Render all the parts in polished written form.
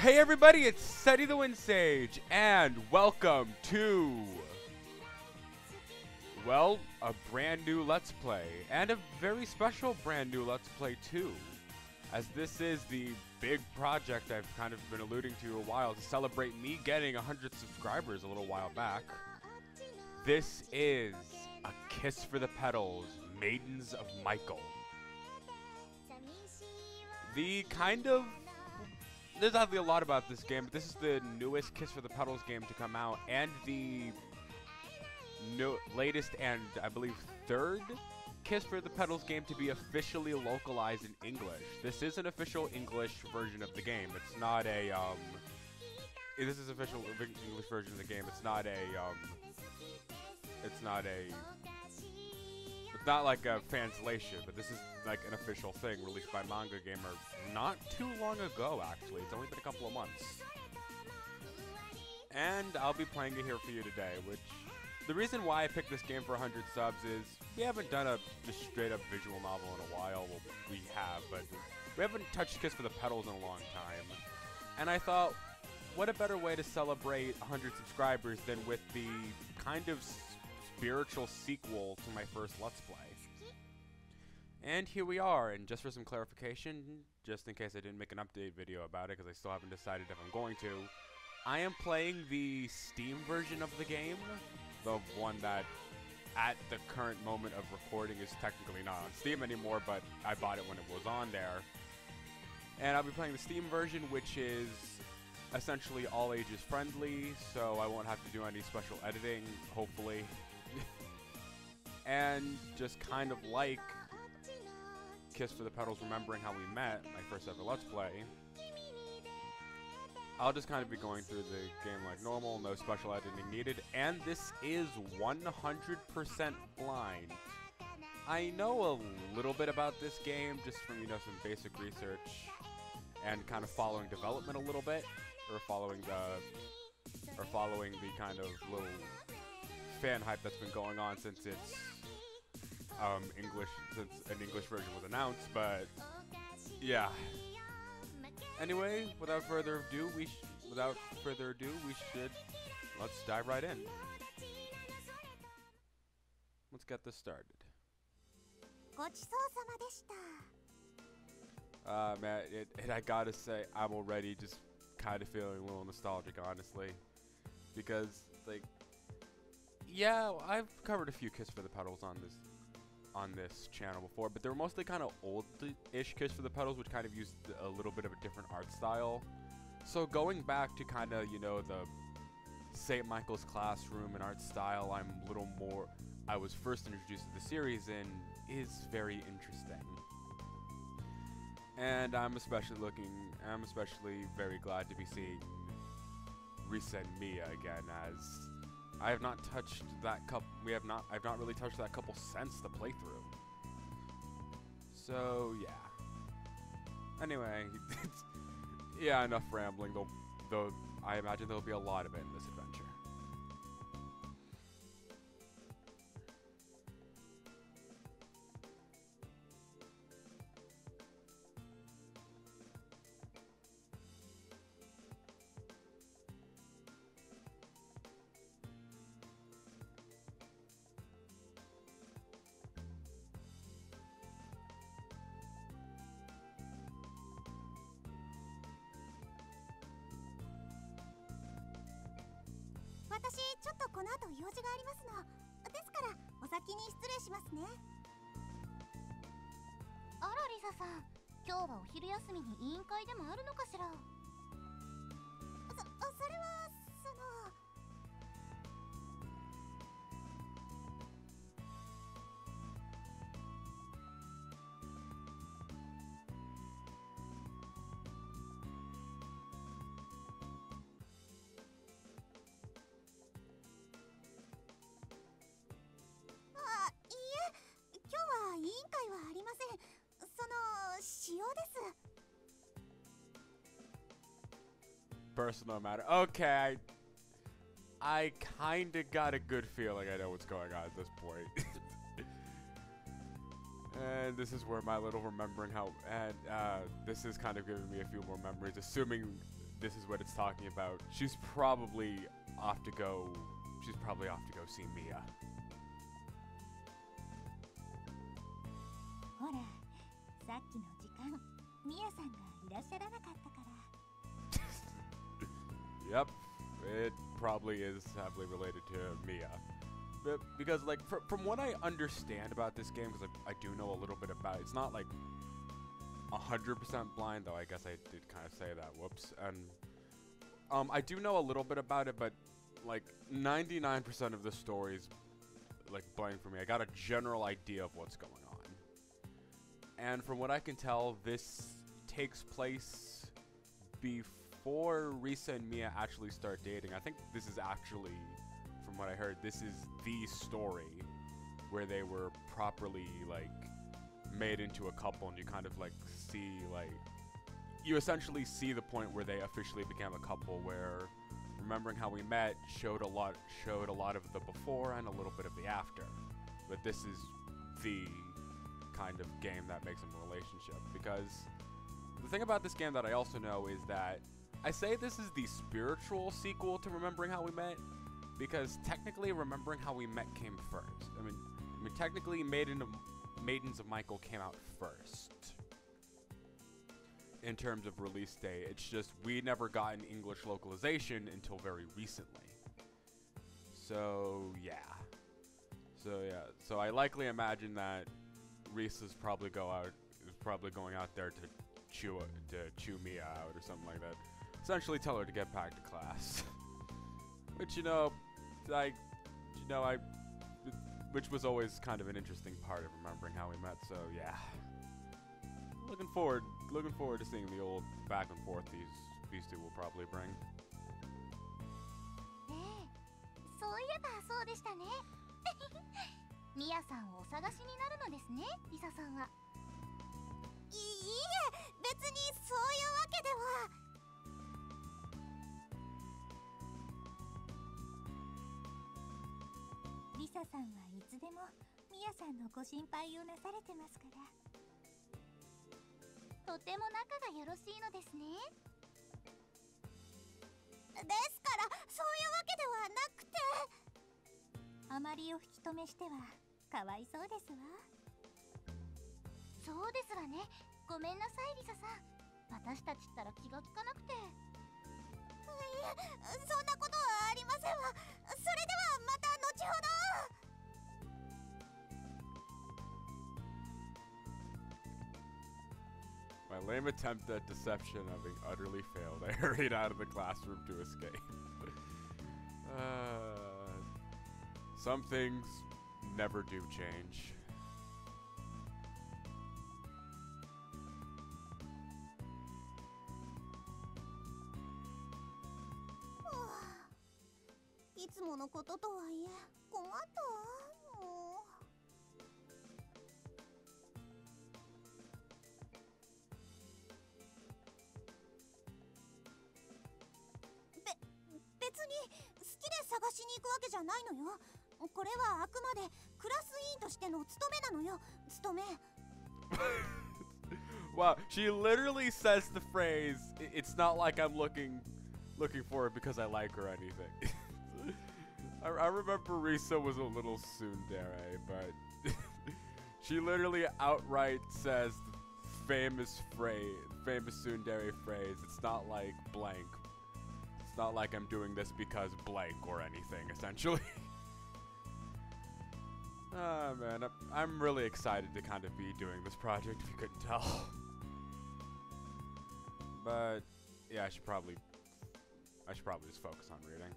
Hey everybody, it's Seti the Wind Sage, and welcome to, well, a brand new Let's Play, and a very special brand new Let's Play too, as this is the big project I've kind of been alluding to a while to celebrate me getting 100 subscribers a little while back. This is A Kiss for the Petals, Maidens of Michael. There's obviously a lot about this game, but this is the newest Kiss for the Petals game to come out, and the latest and, I believe, third Kiss for the Petals game to be officially localized in English. This is an official English version of the game. It's not a, this is official English version of the game. It's not like a translation, but this is like an official thing released by Manga Gamer not too long ago, actually. It's only been a couple of months. And I'll be playing it here for you today, which the reason why I picked this game for 100 subs is we haven't done a just straight up visual novel in a while. Well, we have, but we haven't touched Kiss for the Petals in a long time. And I thought, what a better way to celebrate 100 subscribers than with the kind of spiritual sequel to my first Let's Play. And here we are, and just for some clarification, just in case I didn't make an update video about it, because I still haven't decided if I'm going to, I am playing the Steam version of the game, the one that at the current moment of recording is technically not on Steam anymore, but I bought it when it was on there. And I'll be playing the Steam version, which is essentially all ages friendly, so I won't have to do any special editing, hopefully. And just kind of like Kiss for the Petals, remembering how we met, my first ever Let's Play, I'll just kind of be going through the game like normal, no special editing needed, and this is 100% blind. I know a little bit about this game just from, some basic research and kind of following development a little bit, or following the kind of little fan hype that's been going on since it's since an English version was announced, but yeah. Anyway, without further ado, we should let's dive right in. Let's get this started. Man, and I gotta say, I'm already just kind of feeling a little nostalgic, honestly, because yeah, I've covered a few Kiss for the Petals on this channel before, but they were mostly kind of old-ish Kiss for the Petals, which kind of used a little bit of a different art style. So going back to kind of, the St. Michael's Classroom and art style I was first introduced to the series in, is very interesting. And I'm especially very glad to be seeing Risa and Mia again, as I have not touched that couple. I've not really touched that couple since the playthrough. So yeah. Anyway, yeah, enough rambling. Though I imagine there'll be a lot of it in this adventure. Personal matter. Okay, I kinda got a good feeling I know what's going on at this point. And this is where my little remembering how, and this is kind of giving me a few more memories, assuming this is what it's talking about. She's probably off to go. She's probably off to go see Mia. ほら、さっきの時間、ミヤさんがいらっしゃらなかったから。Yep, it probably is heavily related to Mia. But because, like, from what I understand about this game, because I do know a little bit about it, it's not like 100% blind, though I guess I did kind of say that, whoops. And I do know a little bit about it, but like 99% of the stories like blank for me. I got a general idea of what's going on. And from what I can tell, this takes place before Risa and Mia actually start dating. I think this is actually, from what I heard, this is the story where they were properly like made into a couple, and you kind of like see like you essentially see the point where they officially became a couple, where remembering how we met showed a lot of the before and a little bit of the after. But this is the kind of game that makes them a relationship, because the thing about this game that I also know is that I say this is the spiritual sequel to Remembering How We Met, because technically Remembering How We Met came first. I mean technically Maidens of Michael came out first in terms of release date. It's just we never got an English localization until very recently. So yeah. So I likely imagine that Risa's probably going out there to chew Mia out or something like that. Essentially tell her to get back to class. Which which was always kind of an interesting part of Remembering How We Met. So yeah. Looking forward to seeing the old back and forth these two will probably bring. そういえばそうでしたね。ミヤさんをお探しになるのですね、リサさんは。いいえ、別にそういうわけでは。リサさんはいつでもミヤさんのご心配をなされてますから。とても仲がよろしいのですね。ですからそういうわけではなくて、あまりお引き止めしてはかわいそうですわ。そうですわね。ごめんなさいリサさん。私たちったら気が利かなくて。いえ、そんなことはありませんわ。それではまた後ほど。My lame attempt at deception having utterly failed, I hurried out of the classroom to escape. Some things never do change. Oh, いつものこととはいえ困ったわ。もう。別に好きで探しに行くわけじゃないのよ。これはあくまでクラス委員としての務めなのよ。務め。Wow, she literally says the phrase, "It's not like I'm looking for it because I like her or anything." I remember Risa was a little tsundere, but she literally outright says the famous tsundere phrase, "It's not like blank. It's not like I'm doing this because blank or anything," essentially. Ah, man, I'm really excited to kind of be doing this project, if you couldn't tell. But yeah, I should probably just focus on reading.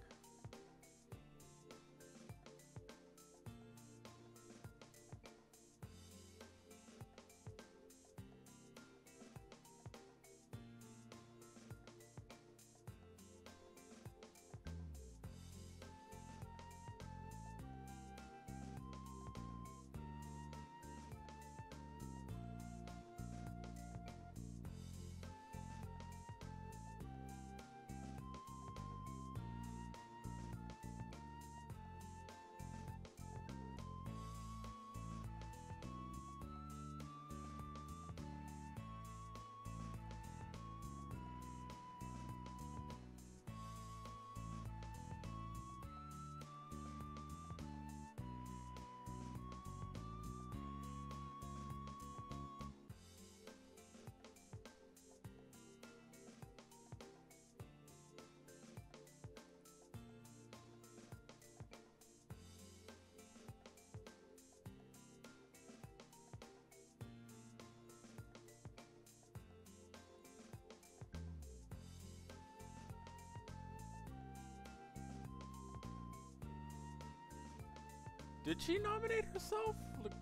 Did she nominate herself? Like,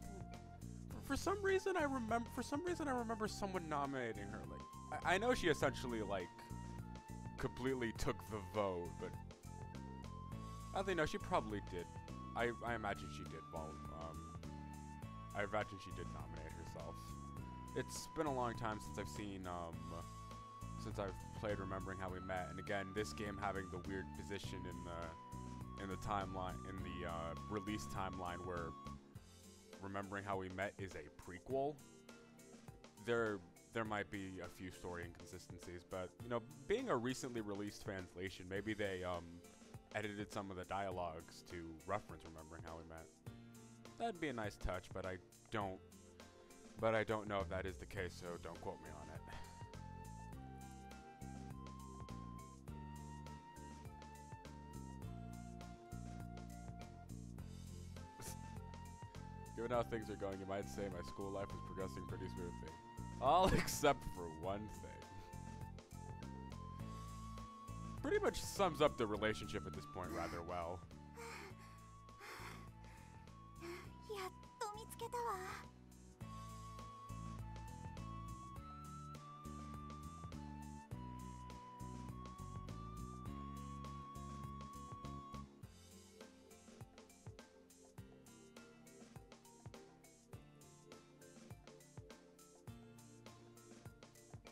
for some reason I remember. For some reason I remember someone nominating her. Like, I know she essentially like completely took the vote, but I think no, she probably did. I imagine she did. Well, I imagine she did nominate herself. It's been a long time since I've seen since I've played Remembering How We Met, and again, this game having the weird position in the timeline, in the release timeline, where Remembering How We Met is a prequel. There might be a few story inconsistencies, but you know, being a recently released translation, maybe they edited some of the dialogues to reference Remembering How We Met. That'd be a nice touch, but I don't know if that is the case, so don't quote me on it. Given how things are going, you might say my school life was progressing pretty smoothly. All except for one thing. Pretty much sums up the relationship at this point rather well. やっと見つけたわ。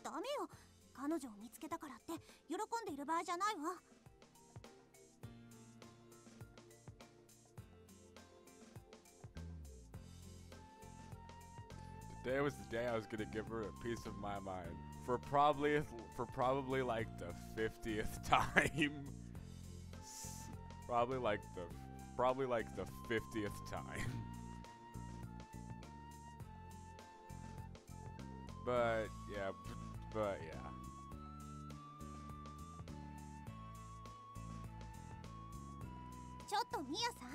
ダメよ。彼女を見つけたからって喜んでいる場合じゃないわ。Today was the day I was gonna give her a piece of my mind for probably like the 50th time. probably like the 50th time. But yeah. ちょっとミヤさん、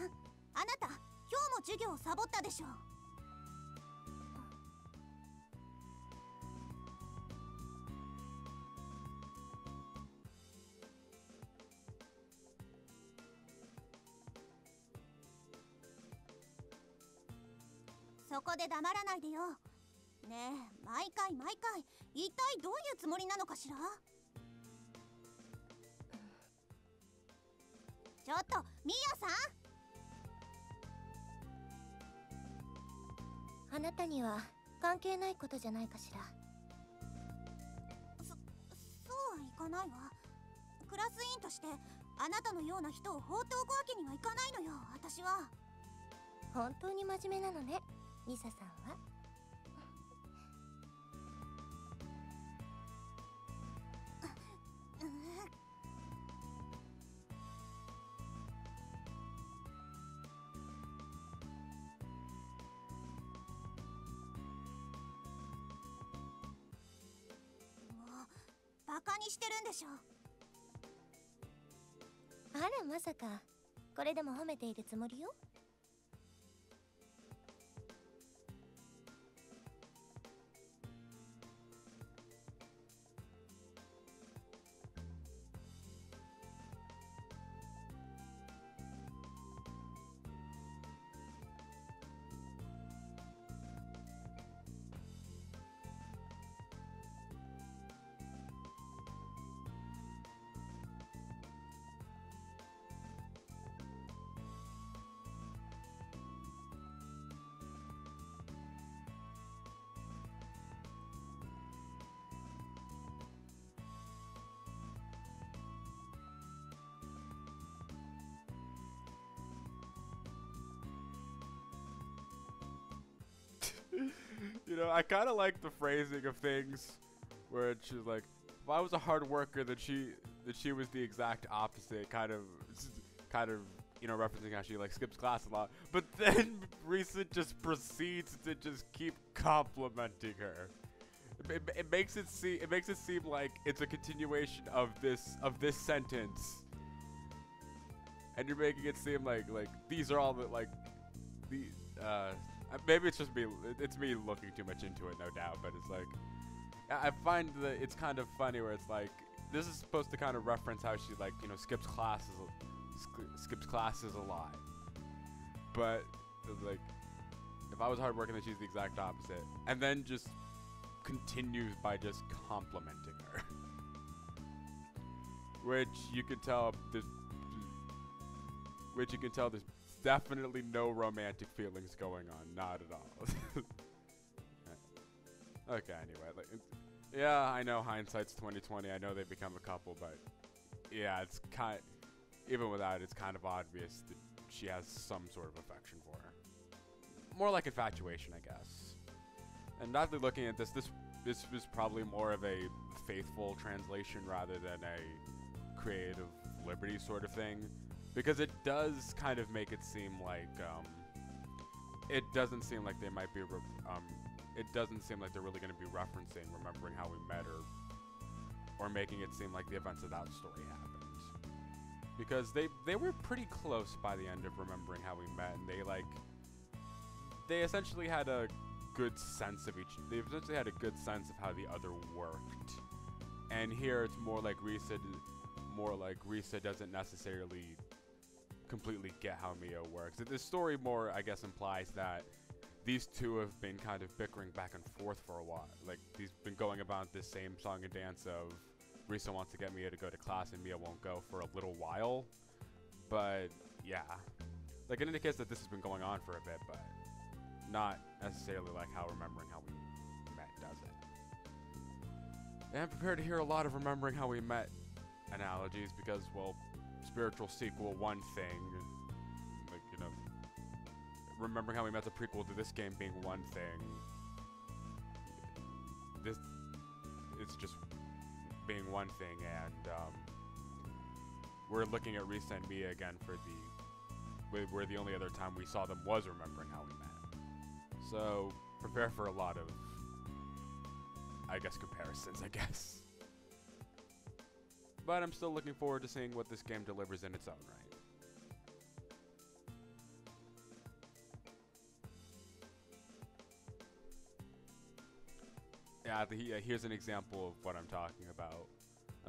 あなた今日も授業をサボったでしょ。そこで黙らないでよ。ねえ、毎回一体どういうつもりなのかしら。ちょっとミヤさん、あなたには関係ないことじゃないかしら。そうはいかないわ。クラス委員としてあなたのような人を放っておくわけにはいかないのよ、私は。本当に真面目なのね、リサさんは。バカにしてるんでしょ。あら、まさかこれでも褒めているつもりよ。You know, I kind of like the phrasing of things, where it's just like, if I was a hard worker, that she was the exact opposite, kind of, you know, referencing how she like skips class a lot. But then Risa just proceeds to just keep complimenting her. It makes it seem like it's a continuation of this sentence, and you're making it seem like these are all the maybe it's just me. It's me looking too much into it, no doubt. But it's like, I find that it's kind of funny where it's like, this is supposed to kind of reference how she like, you know, skips classes a lot. But Like, if I was hardworking, then she's the exact opposite. And then just continues by just complimenting her. Which you can tell there's definitely no romantic feelings going on. Not at all. Okay, anyway, like, yeah, I know hindsight's 2020. I know they've become a couple, but yeah, it's even without, it's kind of obvious that she has some sort of affection for her. More like infatuation, I guess. And after looking at this was probably more of a faithful translation rather than a creative liberty sort of thing, because it does kind of make it seem like it doesn't seem like they might be it doesn't seem like they're really going to be referencing remembering how we met or making it seem like the events of that story happened, because they were pretty close by the end of remembering how we met, and they essentially had a good sense of they essentially had a good sense of how the other worked. And here it's more like Risa doesn't necessarily completely get how Mia works. The story more, I guess, implies that these two have been kind of bickering back and forth for a while. Like, they've been going about this same song and dance of Risa wants to get Mia to go to class and Mia won't go for a little while. But yeah, like, it indicates that this has been going on for a bit, but not necessarily like how remembering how we met does it. And I'm prepared to hear a lot of remembering how we met analogies because, well, spiritual sequel, one thing, like, you know, remembering how we met's a prequel to this game being one thing. It's just being one thing, and we're looking at Risa and Mia again for where the only other time we saw them was remembering how we met. So prepare for a lot of, I guess, comparisons, I guess. But I'm still looking forward to seeing what this game delivers in its own right. Yeah, here's an example of what I'm talking about.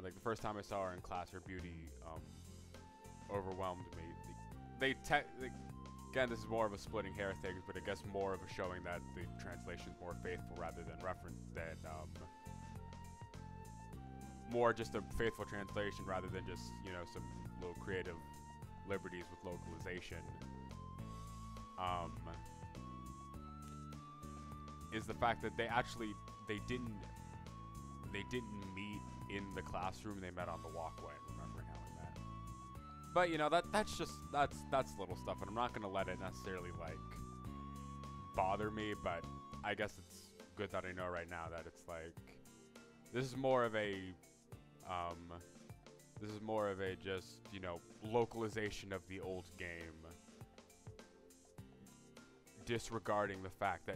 Like, the first time I saw her in class, her beauty overwhelmed me. Again, this is more of a splitting hair thing, but I guess more of a showing that the translation is more faithful rather than more just a faithful translation rather than just, you know, some little creative liberties with localization. Is the fact that they didn't meet in the classroom. They met on the walkway, remembering how we met. But, you know, that's little stuff, and I'm not gonna let it necessarily, like, bother me, but I guess it's good that I know right now that it's like this is more of a just, you know, localization of the old game, disregarding the fact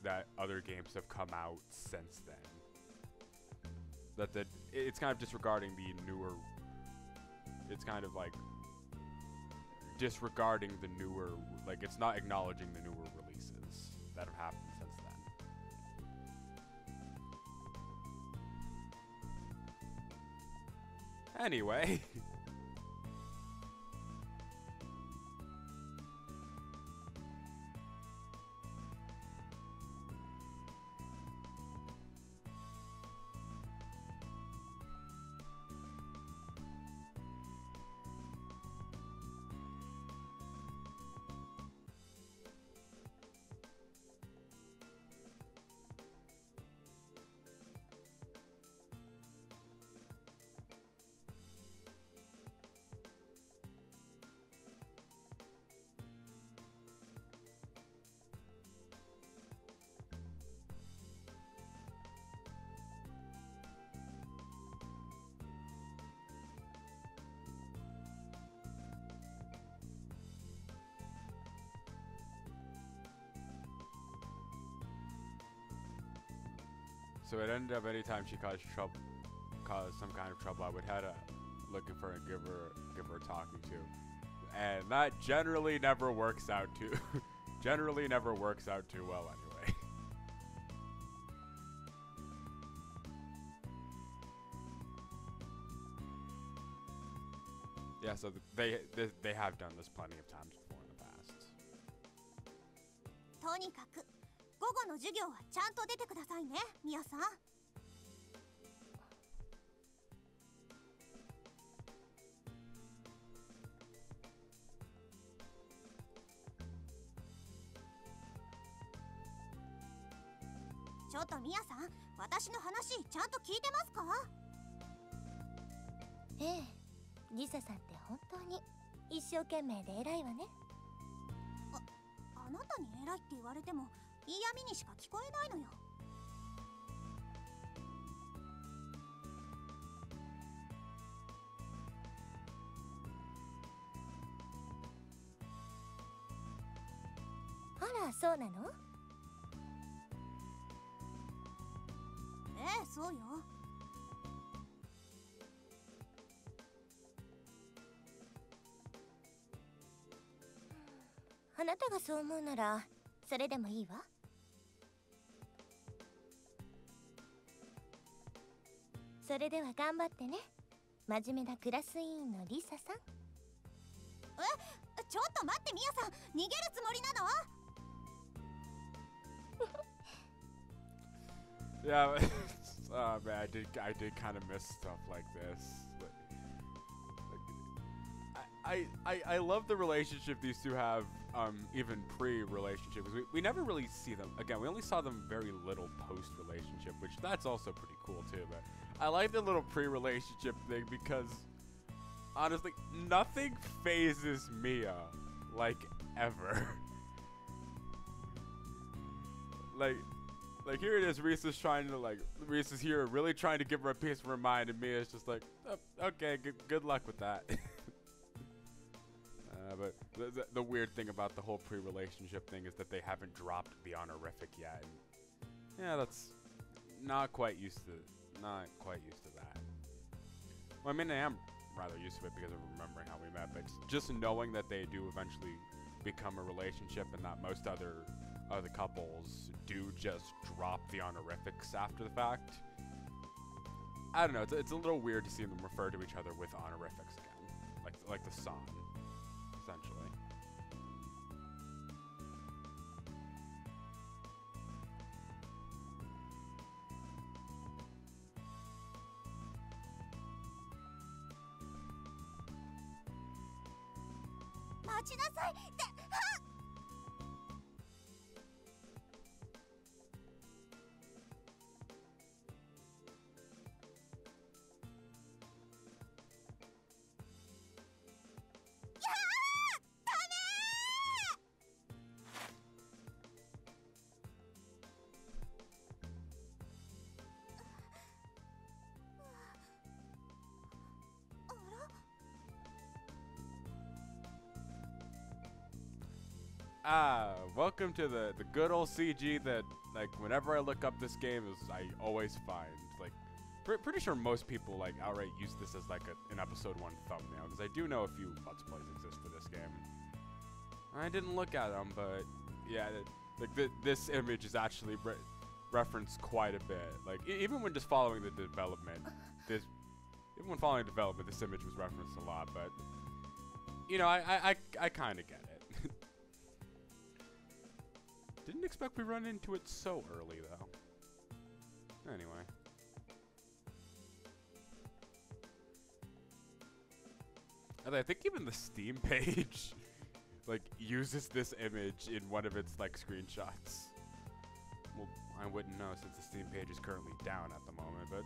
that other games have come out since then. It's kind of disregarding the newer. It's kind of like disregarding the newer. Like, it's not acknowledging the newer releases that have happened since then. Anyway. So it ended up anytime she caused some kind of trouble, I would head looking for her and give her a talking to, and that generally never works out too well anyway. Yeah, so they have done this plenty of times before in the past. とにかく午後の授業はちゃんと出てくださいね、ミヤさん。ちょっとミヤさん、私の話ちゃんと聞いてますか？ええ、リサさんって本当に一生懸命で偉いわね。あなたに偉いって言われても嫌味にしか聞こえないのよ。あら、そうなの？ええ、そうよ。あなたがそう思うならそれでもいいわ。それでは頑張ってね、真面目なクラス委員のリサさん。ちょっと待って、ミヤさん、逃げるつもりなのYeah, man, I did kind of miss stuff like this. I love the relationship these two have, even pre-relationship. We never really see them again. We only saw them very little post-relationship, which that's also pretty cool too. But I like the little pre-relationship thing because honestly, nothing phases Mia like ever. Like here it is, Risa's trying to Risa's here really trying to give her a piece of her mind, and Mia's just like, oh, okay, good luck with that. But the weird thing about the whole pre-relationship thing is that they haven't dropped the honorific yet, and yeah, that's not quite used to that. Well, I mean, I am rather used to it because of remembering how we met, but just knowing that they do eventually become a relationship and that most other couples do just drop the honorifics after the fact. I don't know, it's a little weird to see them refer to each other with honorifics again, like the song, essentially. Welcome to the good old CG that, like, whenever I look up this game, I always find. Like, pretty sure most people, like, outright use this as, like, an episode 1 thumbnail, because I do know a few Let's Plays exist for this game. I didn't look at them, but, yeah, this image is actually referenced quite a bit. Like, even when just following the development, this image was referenced a lot, but, you know, I kind of get it. Didn't expect we run into it so early, though. Anyway. And I think even the Steam page, like, uses this image in one of its, like, screenshots. Well, I wouldn't know since the Steam page is currently down at the moment, but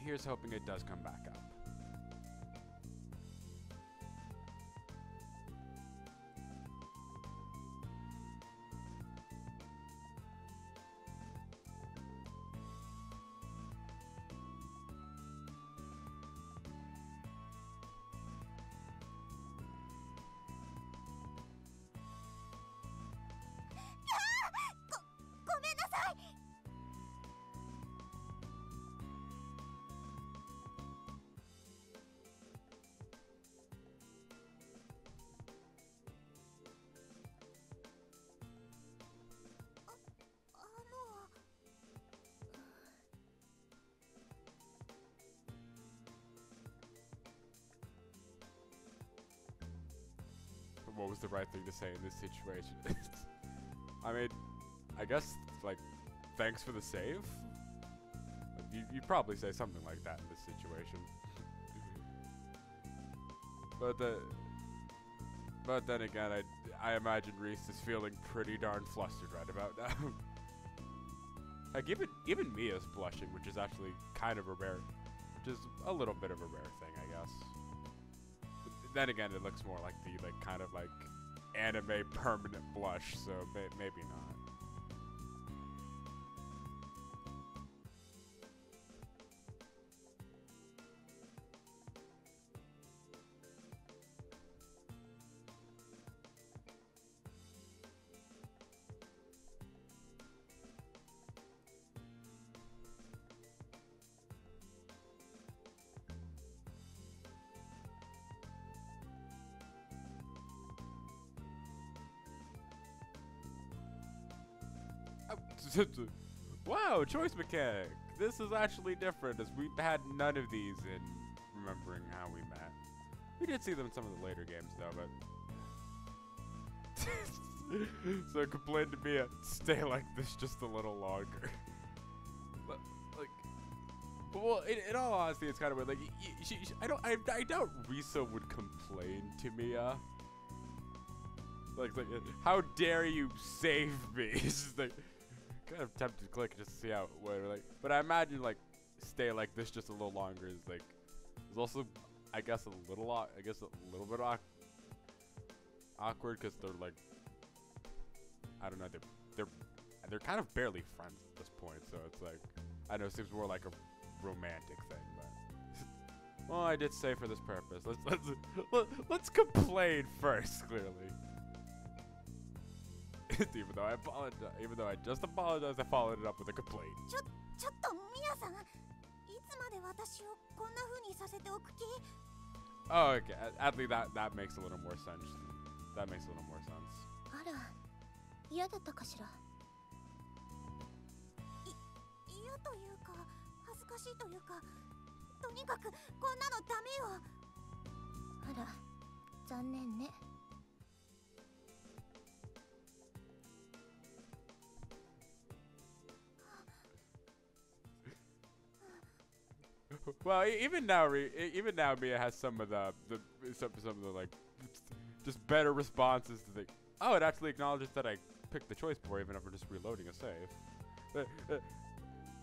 here's hoping it does come back up. What was the right thing to say in this situation? I mean, I guess, like, thanks for the save? You'd probably say something like that in this situation. But then again, I imagine Reese is feeling pretty darn flustered right about now. Like, even Mia's blushing, which is actually kind of a rare, just a little bit of a rare thing, I guess. But then again, it looks more like the, like, kind of like anime permanent blush, so maybe not. Wow, choice mechanic. This is actually different, as we've had none of these in remembering how we met. We did see them in some of the later games, though, but... So complain to me, stay like this just a little longer. But, like... Well, in all honesty, it's kind of weird. Like, I doubt Risa would complain to Mia. Like, how dare you save me? It's just like... Kind of tempted to click just to see how it would, like, but I imagine like stay like this just a little longer is like, is also, I guess a little bit awkward because they're like, I don't know, they're kind of barely friends at this point, so it's like, I know it seems more like a romantic thing, but well, I did say for this purpose. Let's complain first, clearly. even though I just apologized, I followed it up with a complaint. ちょっとミヤさん、いつまで私をこんな風にさせておく気? Oh, okay. At least that makes a little more sense. That makes a little more sense. あら、嫌だったかしら。嫌というか、恥ずかしいというか、とにかくこんなのダメよ。あら、残念ね。Well, even now, Mia has some of the like just better responses to the. Oh, it actually acknowledges that I picked the choice before even ever just reloading a save.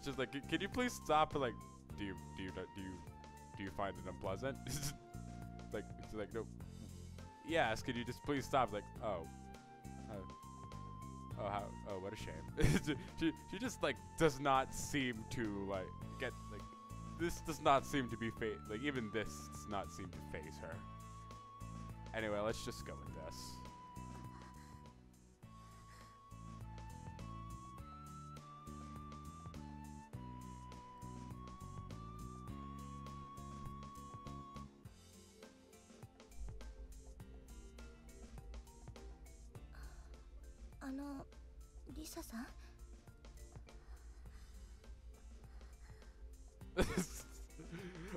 Just like, can you please stop? And like, do you find it unpleasant? Like, it's like no. Yes, could you just please stop? Like, oh, what a shame. she just like does not seem to like get like. This does not seem to be like even this does not seem to phase her. Anyway, let's just go with this. Lisa さん?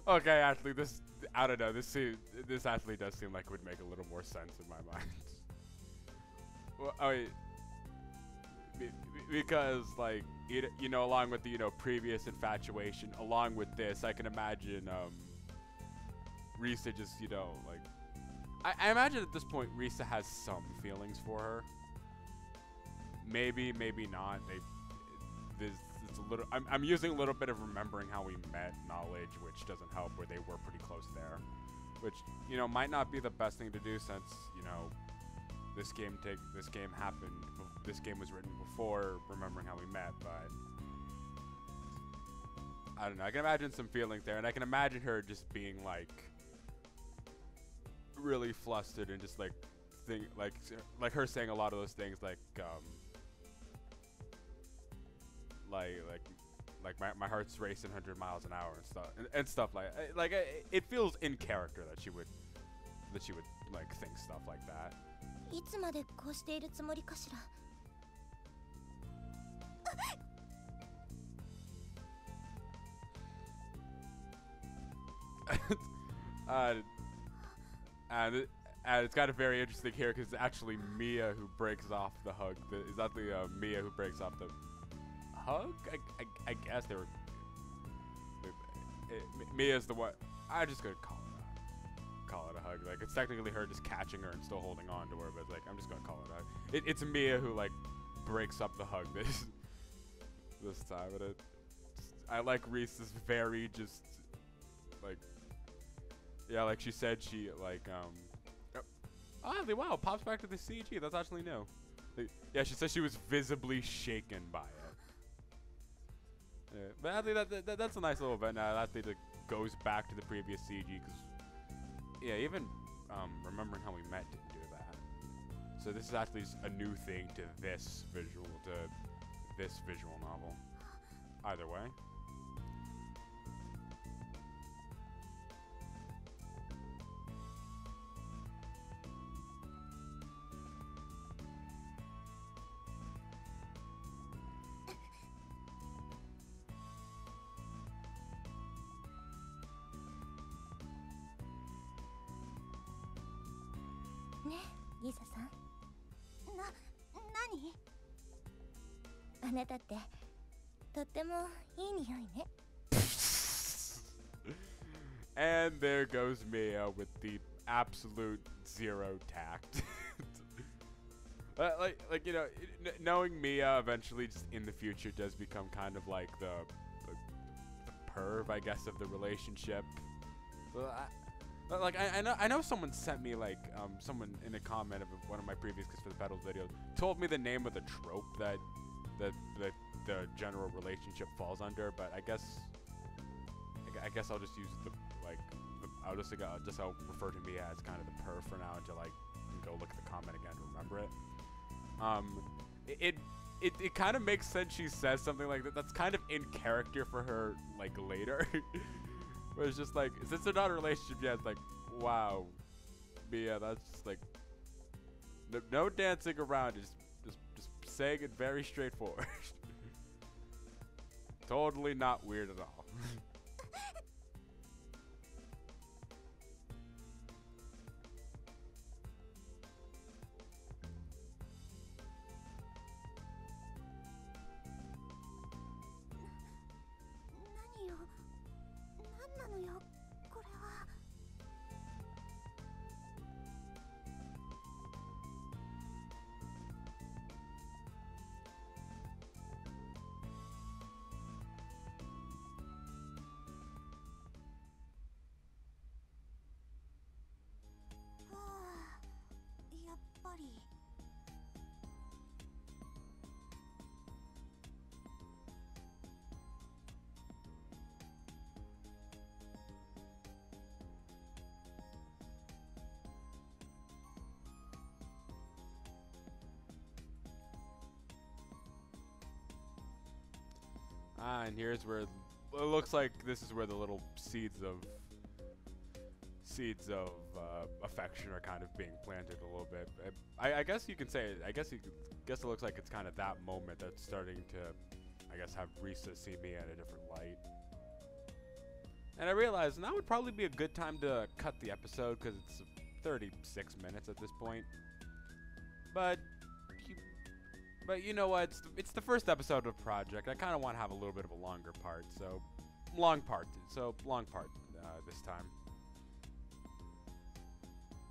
Okay, actually, I don't know. This actually does seem like it would make a little more sense in my mind. Well, because like you know, along with the previous infatuation, along with this, I can imagine Risa just like I imagine at this point Risa has some feelings for her. Maybe not. It's a little. I'm using a little bit of remembering how we met knowledge, which doesn't help. Where they were pretty close there, which might not be the best thing to do since this game happened. This game was written before remembering how we met, but I don't know. I can imagine some feelings there, and I can imagine her just being like really flustered and just like her saying a lot of those things like my heart's racing 100 miles an hour and stuff like it feels in character that she would like think stuff like that. いつまでこうしているつもりかしら。And it's kind of very interesting here because it's actually Mia who breaks off the hug. It's not the Mia who breaks off the hug? I guess they were... Mia's the one... I'm just gonna call it a hug. Like, it's technically her just catching her and still holding on to her, but like, I'm just gonna call it a hug. It's Mia who, like, breaks up the hug this time. And I like Reese's very just, like... Yeah, like she said, she, like, oddly, wow, pops back to the CG. That's actually new. Yeah, she said she was visibly shaken by it. Yeah, but I think that's a nice little event. Now that thing goes back to the previous CG, because yeah, even remembering how we met didn't do that. So this is actually a new thing to this visual novel. Either way.リサさん、何？あなたってとってもいい匂いね。And there goes Mia with the absolute zero tact. like you know, knowing Mia eventually just in the future does become kind of like the perv, I guess, of the relationship. Like I know someone sent me like someone in a comment of one of my previous Kiss for the Petals videos told me the name of the trope that the general relationship falls under, but I guess I'll just use I'll refer to Mia as kind of the perv for now until I can go look at the comment again to remember it. It kind of makes sense she says something like that. That's kind of in character for her, like, later. Where it's just like, since they're not in a relationship yet, it's like, wow, Mia, that's just like, no dancing around, just saying it very straightforward. Totally not weird at all. And here's where it looks like this is where the little seeds of affection are kind of being planted a little bit. I guess you can say it. I guess it looks like it's kind of that moment that's starting to, I guess, have Risa see me at a different light. And I realized now would probably be a good time to cut the episode because it's 36 minutes at this point. But you know what? It's the first episode of Project. I kind of want to have a little bit of a longer part, so long part this time.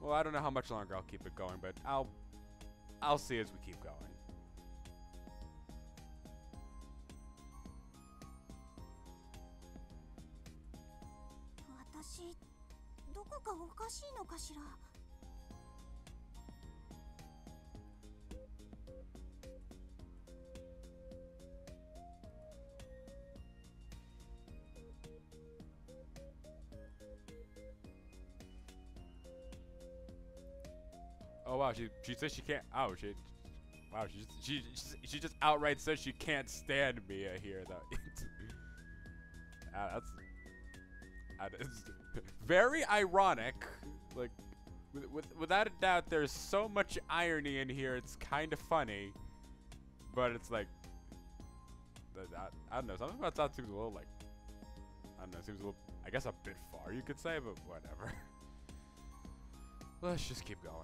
Well, I don't know how much longer I'll keep it going, but I'll see as we keep going. 私どこかおかしいのかしら。Oh wow, she says she can't. Oh shit! Wow, she just outright says she can't stand Mia here though. That's very ironic. Like, without a doubt, there's so much irony in here. It's kind of funny, but it's like, I don't know. Something about that seems a little like, I don't know. Seems a little, I guess, a bit far. You could say, but whatever. Let's just keep going.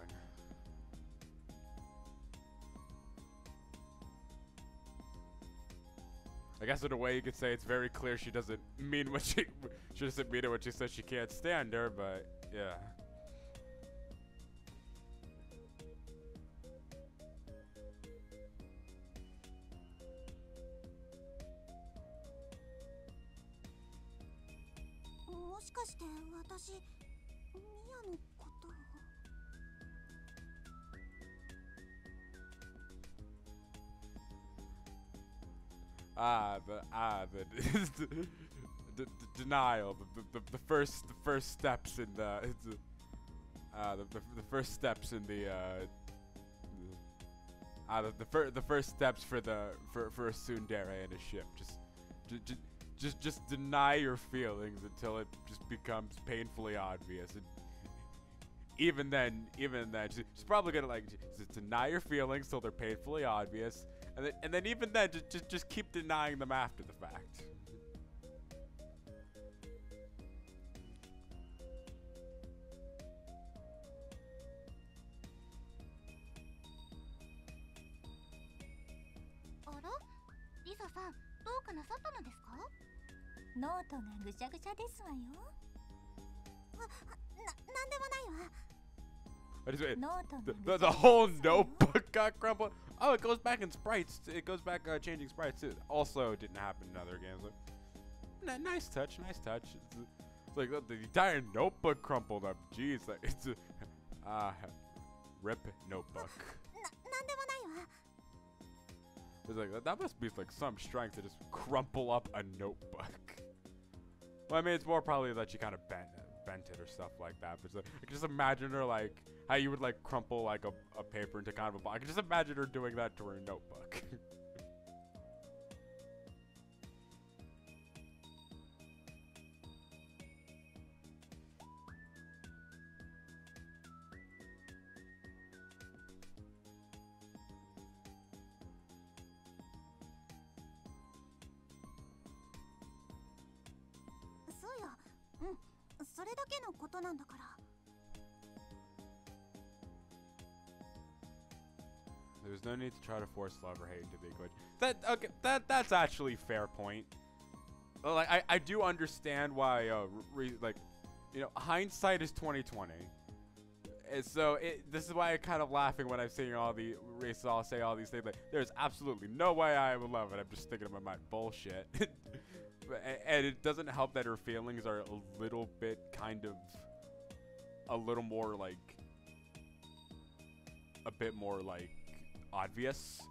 I guess in a way you could say it's very clear she doesn't mean what she doesn't mean it when she says she can't stand her, but yeah. The denial, the first steps in the first steps in the first steps for a tsundere in a ship. Just deny your feelings until it just becomes painfully obvious. And even then, she's probably gonna like just deny your feelings till they're painfully obvious. And then even then, just keep denying them after the fact. Lisa-san, どうかなさったのですか？ノートがぐしゃぐしゃですわよ。なんでもないわ。The whole notebook got crumpled. Oh, it goes back in sprites. It goes back changing sprites too. Also, didn't happen in other games. Like, nice touch, nice touch. It's like the entire notebook crumpled up. Jeez, like it's rip notebook. なんでもないわ。 It's like that must be like some strength to just crumple up a notebook. Well, I mean, it's more probably that she kind of bent it or stuff like that. But like, I can just imagine her like how you would like crumple like a paper into kind of a box. I can just imagine her doing that to her notebook. There's no need to try to force love or hate into the equation. That's actually fair point. Like I do understand why like, you know, hindsight is 2020. And so this is why I'm kind of laughing when I'm saying all the races all say all these things like there's absolutely no way I would love it. I'm just thinking in my mind bullshit. And it doesn't help that her feelings are a little bit kind of a little more like a bit more like obvious.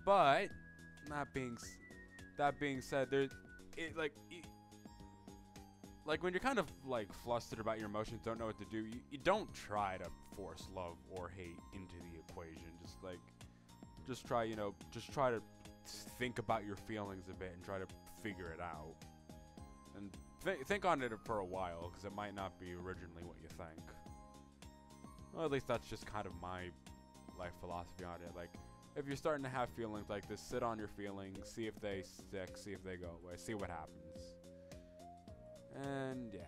But that being said, like when you're kind of like flustered about your emotions, don't know what to do, you don't try to force love or hate into the equation. Just try to think about your feelings a bit and try to figure it out. And think on it for a while, because it might not be originally what you think. Well, at least that's just kind of my life philosophy on it. Like, if you're starting to have feelings like this, sit on your feelings, see if they stick, see if they go away, see what happens. And yeah.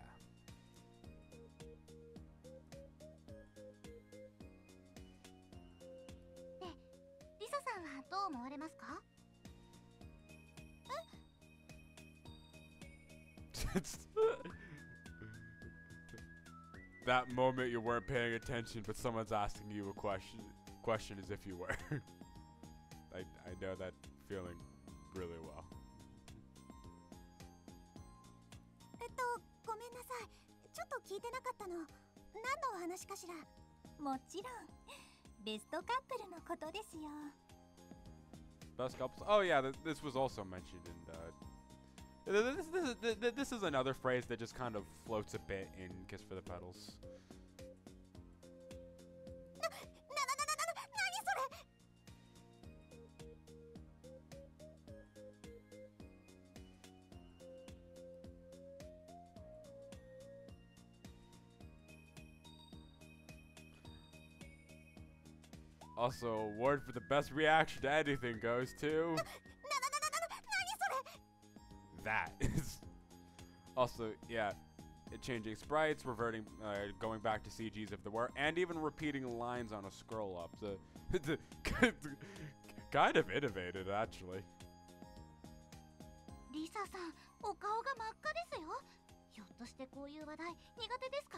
Lisa-san はどう思われますか？ That moment you weren't paying attention, but someone's asking you a question as if you were. I know that feeling really well. ごめんなさい。ちょっと聞いてなかったの。何のお話かしら。もちろん、ベストカップルのことですよ。Best couples? Oh yeah, this was also mentioned in this is another phrase that just kind of floats a bit in Kiss for the Petals. Also, award for the best reaction to anything goes to... That is... Also, yeah. changing sprites, reverting, going back to CGs if there were, and even repeating lines on a scroll up. So it's kind of innovative, actually. リサさん、お顔が真っ赤ですよ。ひょっとしてこういう話題苦手ですか？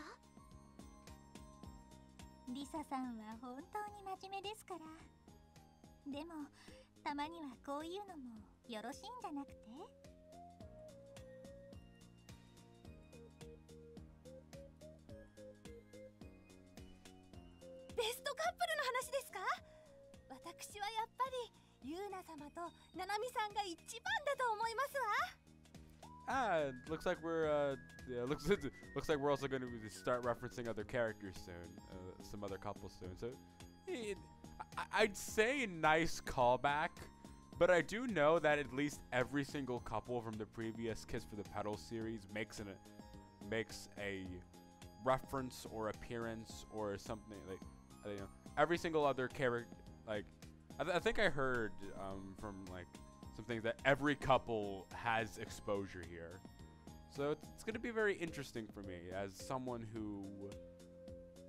リサさんは本当に真面目ですから。でも、たまにはこういうのもよろしいんじゃなくて？ベストカップルの話ですか？私はやっぱりユーナ様とナナミさんが一番だと思いますわ。Looks like we're yeah, looks like we're also going to start referencing other characters soon, some other couples soon. So I'd say nice callback, but I do know that at least every single couple from the previous Kiss for the Petals series makes a reference or appearance or something like, you know, every single other character. Like I think I heard from like some things that every couple has exposure here. So it's going to be very interesting for me as someone who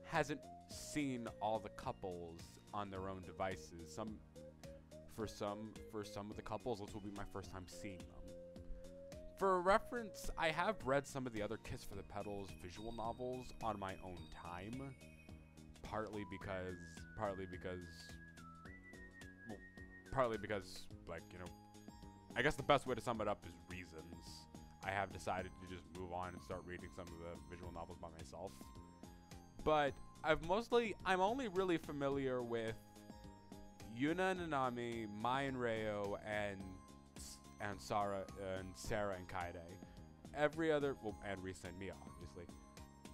hasn't seen all the couples on their own devices. For some of the couples, this will be my first time seeing them. For reference, I have read some of the other Kiss for the Petals visual novels on my own time, partly because like, you know, I guess the best way to sum it up is reasons. I have decided to just move on and start reading some of the visual novels by myself. But I'm only really familiar with Yuna and Nanami, Mai and Reo, and Sarah and Kaede. Every other, well, and Risa and Mia, obviously.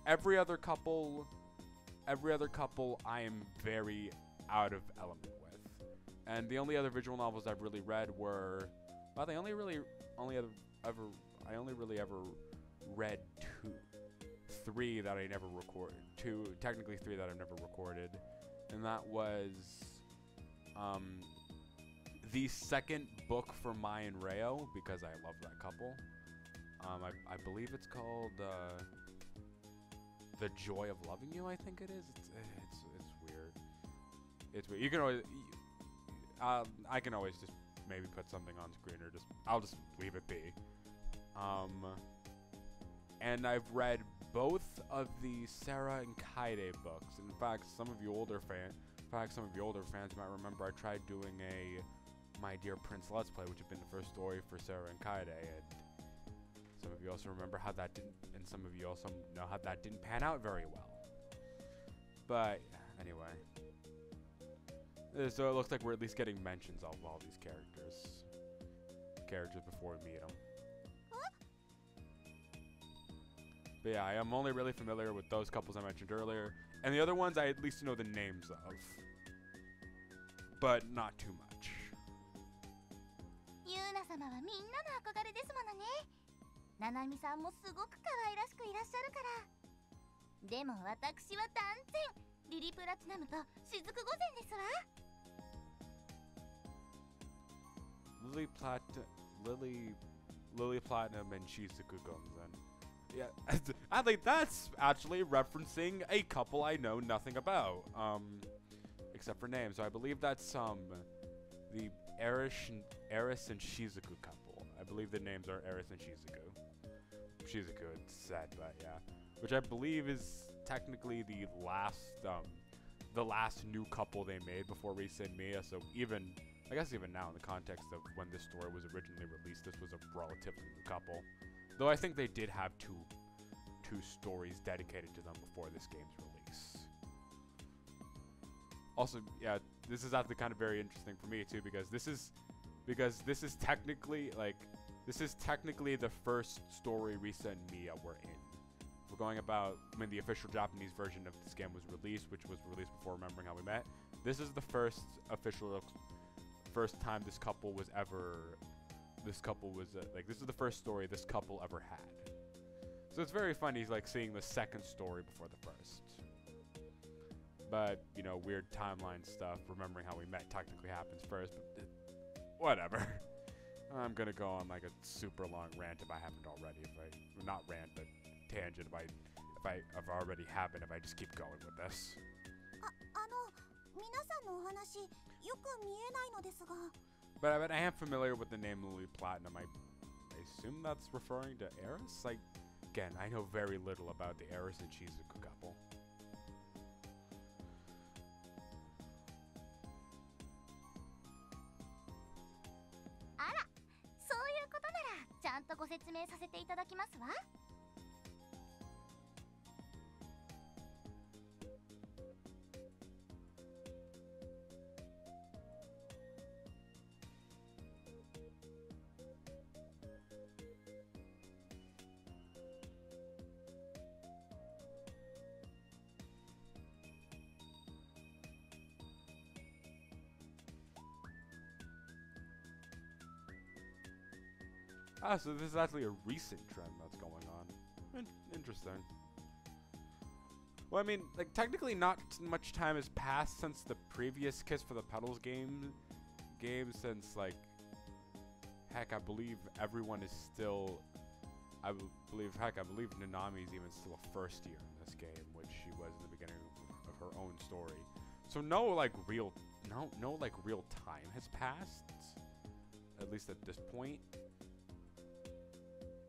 Every other couple I am very out of element with. And the only other visual novels I've really read were, well, I only really ever read three that I never recorded. Technically three that I've never recorded, and that was the second book for Mai and Reo, because I love that couple. I believe it's called The Joy of Loving You, I think it is. It's weird. It's weird. You can always I can always just maybe put something on screen, or I'll just leave it be. And I've read both of the Sarah and Kaede books. In fact, some of you older fans might remember I tried doing a My Dear Prince Let's Play, which had been the first story for Sarah and Kaede, and some of you also remember how that didn't, and some of you also know how that didn't pan out very well. But anyway, so it looks like we're at least getting mentions of all these characters before we meet them. But yeah, I am only really familiar with those couples I mentioned earlier, and the other ones I at least know the names of, but not too much. ユーナ様はみんなの憧れですものね。ナナミさんもすごく可愛らしくいらっしゃるから。でも私は断然リリプラチナムと雫御前ですわ。Lily Platinum and Shizuku Gonzen. Yeah, I think that's actually referencing a couple I know nothing about, except for names. So I believe that's the Eris and Shizuku couple. I believe the names are Eris and Shizuku. Shizuku, it's said, but yeah, which I believe is technically the last new couple they made before Risa and Mia. So I guess even now, in the context of when this story was originally released, this was a relatively new couple. Though I think they did have two stories dedicated to them before this game's release. Also, yeah, this is actually kind of very interesting for me too, because this is technically the first story Risa and Mia were in. We're going about when the official Japanese version of this game was released, which was released before Remembering How We Met. This is the first time this couple was this is the first story this couple ever had. So it's very funny, like, seeing the second story before the first. But, you know, weird timeline stuff, Remembering How We Met technically happens first, but whatever. I'm gonna go on like a super long rant if I haven't already. Not rant, but tangent if I already happen if I just keep going with this. 皆さんのお話よく見えないのですが。 But I am familiar with the name Lily Platinum. I assume that's referring to Eris? Like, again, I know very little about the Eris and Shizuku couple. あら、そういうことならちゃんとご説明させていただきますわ。Ah, so this is actually a recent trend that's going on. Interesting. Well, I mean, like, technically not much time has passed since the previous Kiss for the Petals game, since, like, heck, I believe everyone is still, I believe Nanami's even still a first year in this game, which she was in the beginning of her own story. So no, like, real time has passed, at least at this point.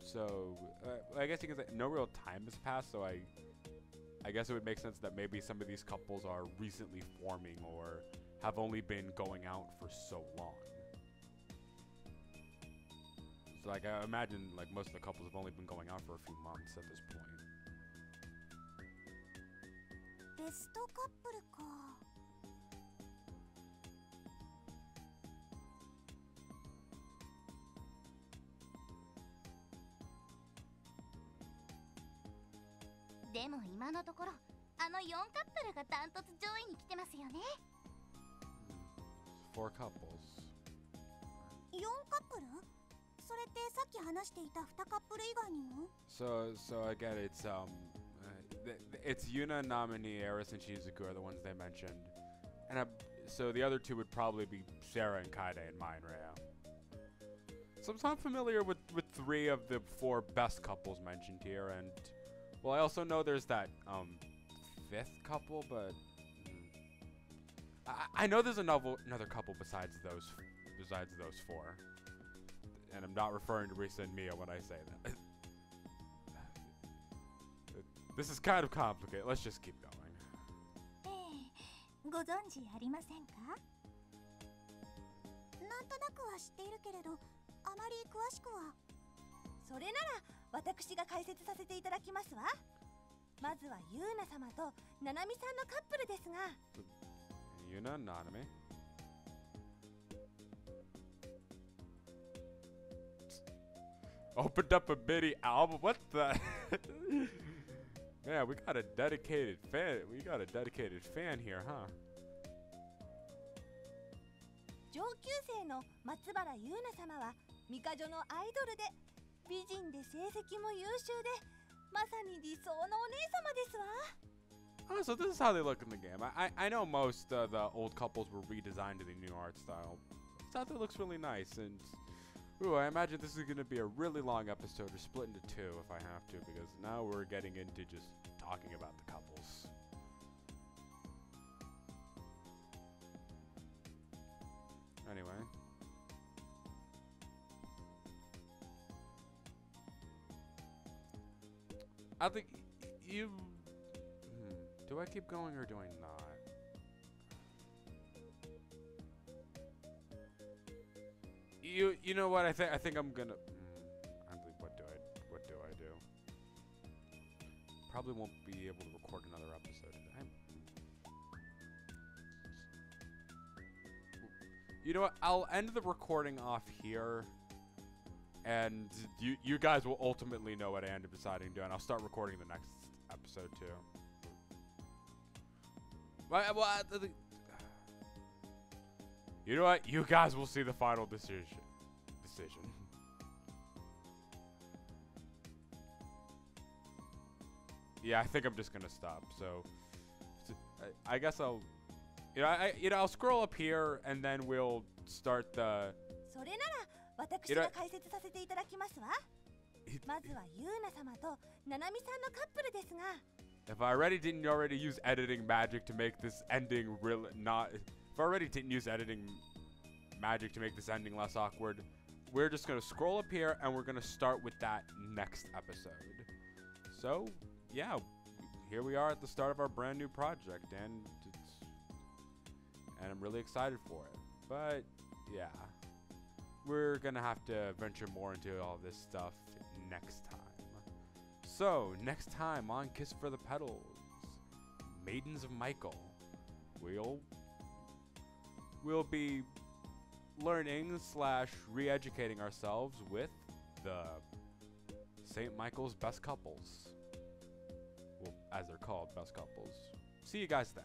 So, I guess you can say no real time has passed, so I guess it would make sense that maybe some of these couples are recently forming or have only been going out for so long. So, like, I imagine, like, most of the couples have only been going out for a few months at this point. ベストカップルか。でも今のところあの4カップルがダントツ上位に来てますよね。4 couples. 4カップル？それってさっき話していた2カップル以外にも？ So again, it's Yuna, Namini, Eris, and Shizuku are the ones they mentioned, and so the other two would probably be Sarah and Kaide and mine, Rhea. So I'm familiar with 3 of the 4 best couples mentioned here, and well, I also know there's that 5th couple, but I know there's another couple besides those 4, and I'm not referring to Risa and Mia when I say that. This is kind of complicated. Let's just keep going. ご存知ありませんか？なんとなくは知っているけれど、あまり詳しくは。それなら私が解説させていただきますわ。まずはユーナ様とナナミさんのカップルですが。Yuna, Nanami. Opened up a mini album. What the? Yeah, we got a dedicated fan. We got a dedicated fan here, huh? 上級生の松原ユーナ様はミカジョのアイドルで美人で成績も優秀でまさに理想のお姉様ですわ。Oh, so this is how they look in the game. I know most the old couples were redesigned to the new art style. I thought that looks really nice, and ooh, I imagine this is going to be a really long episode, or split into 2 if I have to, because now we're getting into just talking about the couples. Anyway. I think you... Do I keep going or do I not? You know what? I think I'm gonna. What do I do? Probably won't be able to record another episode today. You know what? I'll end the recording off here, and you guys will ultimately know what I end up deciding to do, and I'll start recording the next episode too. You know what? You guys will see the final decision. Yeah, I think I'm just gonna stop. So, I guess I'll, I'll scroll up here and then we'll start the. まずはユーナ様とナナミさんのカップルですが。If I already didn't use editing magic to make this ending really not, if I already didn't use editing magic to make this ending less awkward, we're just gonna scroll up here and we're gonna start with that next episode. So, yeah, here we are at the start of our brand new project, and I'm really excited for it. But yeah, we're gonna have to venture more into all this stuff next time. So, next time on Kiss for the Petals, Maidens of Michael, we'll be learning / re-educating ourselves with the St. Michael's Best Couples. Well, as they're called, Best Couples. See you guys then.